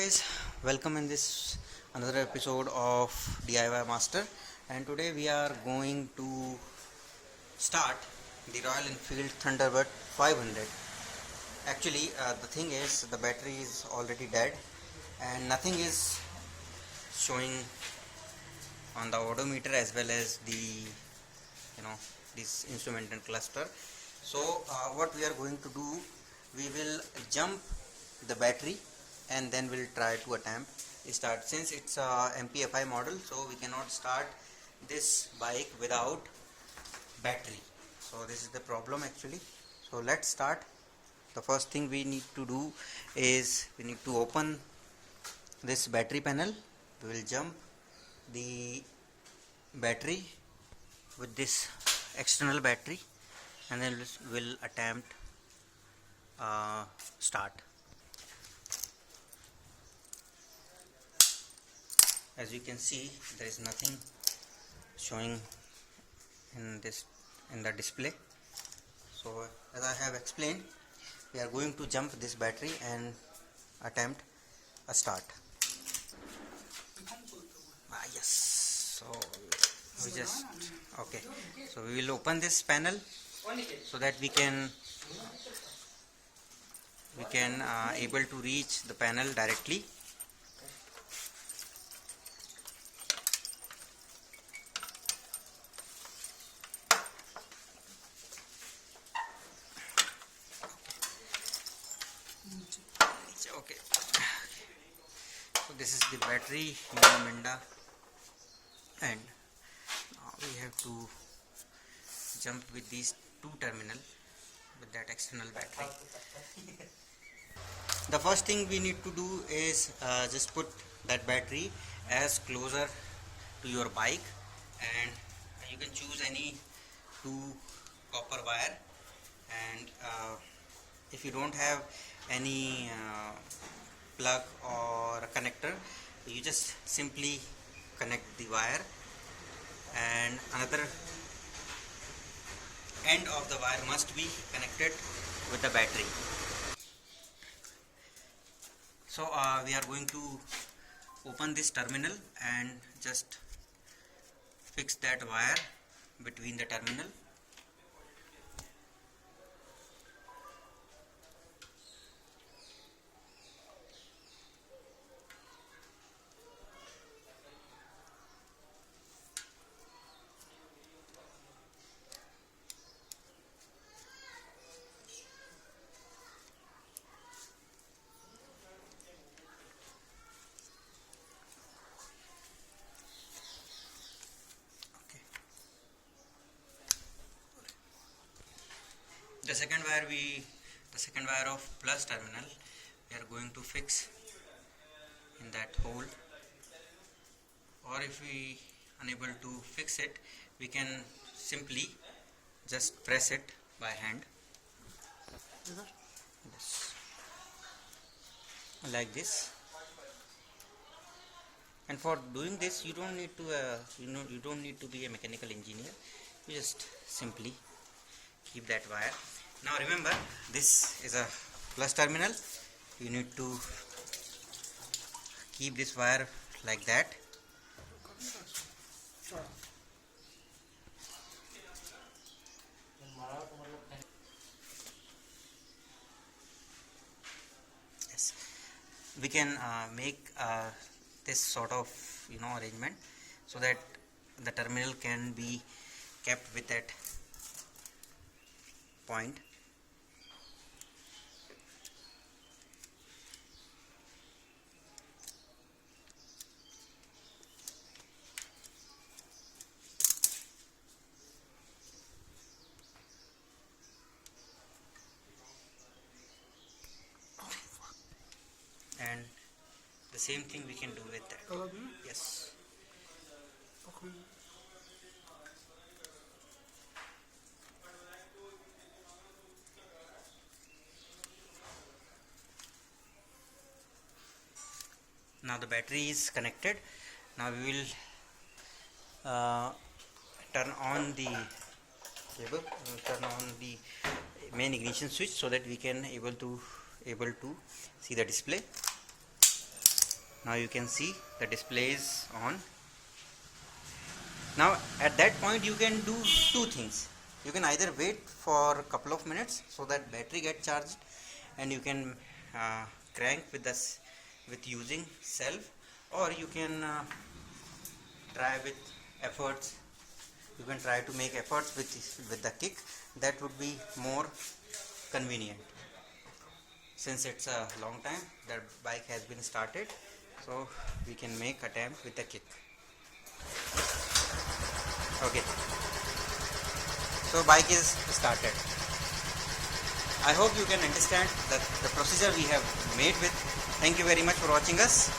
guys, welcome in this another episode of DIY Master, and today we are going to start the Royal Enfield Thunderbird 500. Actually, the thing is the battery is already dead and nothing is showing on the odometer as well as the this instrument and cluster. So what we are going to do, we will jump the battery and then we'll try to attempt start. Since it's a MPFI model, so we cannot start this bike without battery, so this is the problem actually. So let's start. The first thing we need to do is we need to open this battery panel. We will jump the battery with this external battery and then we'll attempt start. As you can see, there is nothing showing in the display. So as I have explained, we are going to jump this battery and attempt a start. Yes, so we just okay, so we will open this panel so that we can able to reach the panel directly. Okay, so this is the battery Minda, and now we have to jump with these two terminals with that external battery. The first thing we need to do is just put that battery as closer to your bike, and you can choose any two copper wire, and if you don't have any plug or a connector, you just simply connect the wire, and another end of the wire must be connected with the battery. So we are going to open this terminal and just fix that wire between the terminal. The second wire of plus terminal, we are going to fix in that hole, or if we unable to fix it, we can simply just press it by hand. Yes. Like this. And for doing this, you don't need to you don't need to be a mechanical engineer. You just simply keep that wire. Now remember, this is a plus terminal. You need to keep this wire like that. Yes, we can make this sort of arrangement so that the terminal can be kept with that point. And the same thing we can do with that. Yes. Now the battery is connected. Now we will turn on the cable, turn on the main ignition switch so that we can able to see the display. Now you can see the display is on. Now at that point you can do two things. You can either wait for a couple of minutes so that battery get charged, and you can crank with using self, or you can try with efforts. You can try to make efforts with the kick. That would be more convenient. Since it's a long time the bike has been started, so we can make attempt with the kick. Okay, so bike is started. I hope you can understand the procedure we have made with. Thank you very much for watching us.